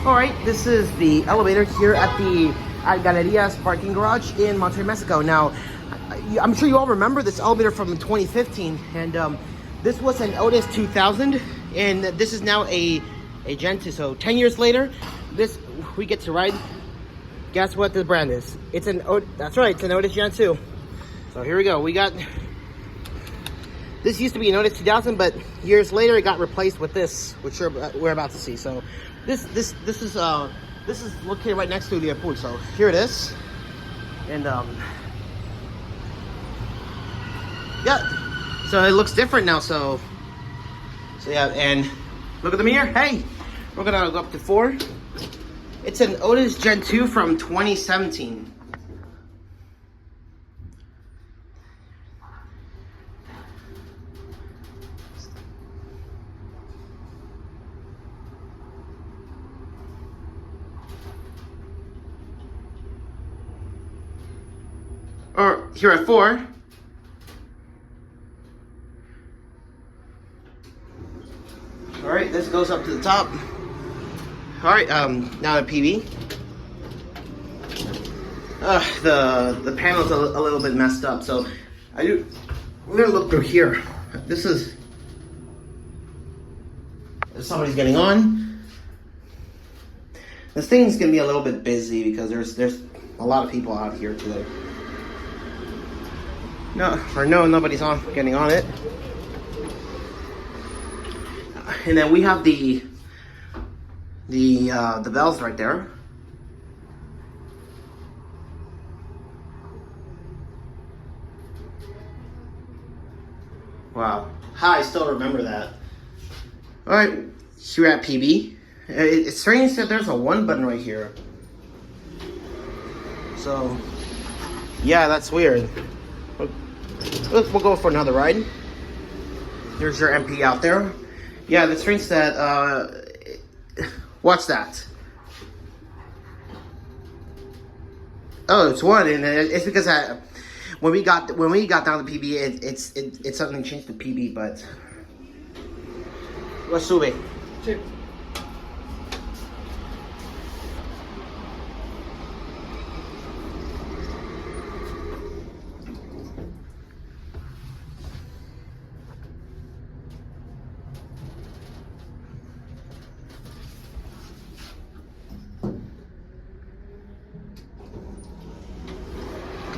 All right, this is the elevator here at the Galerías parking garage in Monterrey, Mexico. Now, I'm sure you all remember this elevator from 2015, and this was an Otis 2000, and this is now a Gen2. So 10 years later, we get to ride. Guess what the brand is? It's an Otis. That's right, it's an Otis Gen2. So here we go. We got. This used to be an Otis 2000, but years later it got replaced with this, which we're about to see. So this is located right next to Liverpool. So here it is, and yeah. So it looks different now. So yeah, and look at the mirror. Hey, we're gonna go up to 4. It's an Otis Gen2 from 2017. Or here at 4. All right, this goes up to the top. All right, now the PB. The panel's a little bit messed up, so we're gonna look through here. This is if somebody's getting on. This thing's gonna be a little bit busy because there's a lot of people out here today. Nobody's getting on it. And then we have the bells right there. Wow, I still remember that. All right, here at PB. It's strange that there's a 1 button right here. So, yeah, that's weird. We'll go for another ride. There's your MP out there. Yeah, the strange that what's that? Oh, it's 1, and it's because when we got down to PB, it suddenly changed to PB. But what sube? Sí.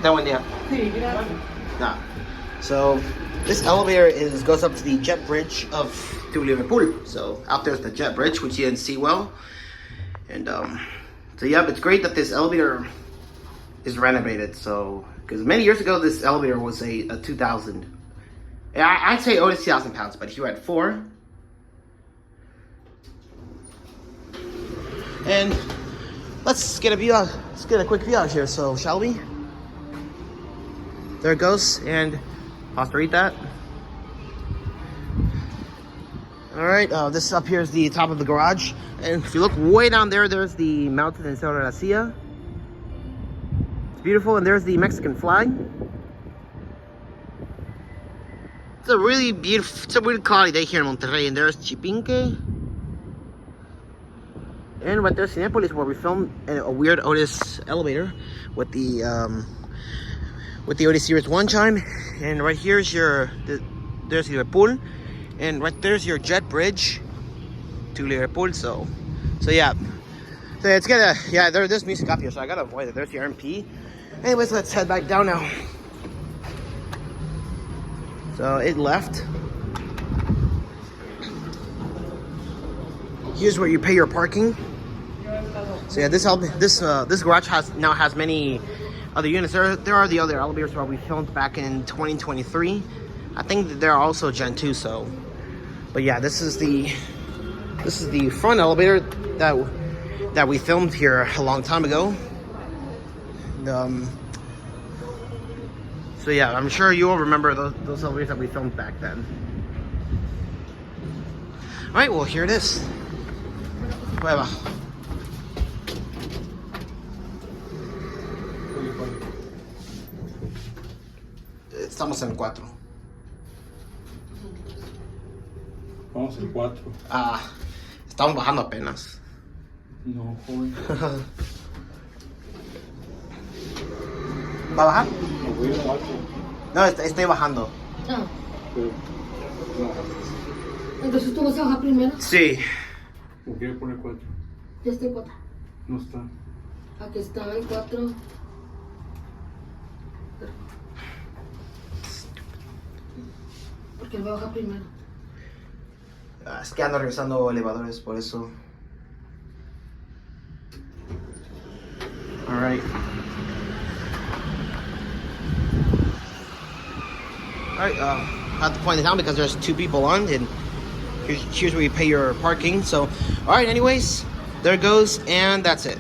That one, yeah. Nah. So this elevator goes up to the jet bridge to Liverpool. So out there's the jet bridge, which you didn't see well. And so yeah, but it's great that this elevator is renovated. So because many years ago this elevator was a 2000. I'd say Otis 2,000 pounds, but here at 4. And let's get a view out. Let's get a quick view out here. So shall we? There it goes, and I'll have to read that. All right, this up here is the top of the garage, and if you look way down there, there's the mountain in Cerro de la Silla. It's beautiful, and there's the Mexican flag. It's a really beautiful, it's a really cloudy day here in Monterrey, and there's Chipinque. And right there's Cinepolis, where we filmed a weird Otis elevator with the Otis Series 1 chime. And right here's there's Liverpool, and right there's your jet bridge to Liverpool. So yeah, so it's there's music up here, so I gotta avoid it. There's your MP. Anyways, let's head back down now. So it left. Here's where you pay your parking. So yeah, this garage now has many other units. There are the other elevators where we filmed back in 2023. I think that they're also Gen2. So, but yeah, this is the front elevator that we filmed here a long time ago. And, so yeah, I'm sure you all remember those elevators that we filmed back then. All right, well here it is. Whatever. Estamos en 4. Vamos en 4. Estamos bajando apenas. No, joven. ¿Va a bajar? No voy a bajar. No, estoy bajando. Ah, Pero, no. entonces tú vas a bajar primero. Sí. ¿Por qué pone 4? Ya está el 4. No está. Aquí está el 4. Porque él va a bajar primero. Es que ando regresando elevadores, por eso. All right. All right. I have to point it out because there's 2 people on, and here's where you pay your parking. So, all right. Anyways, there it goes, and that's it.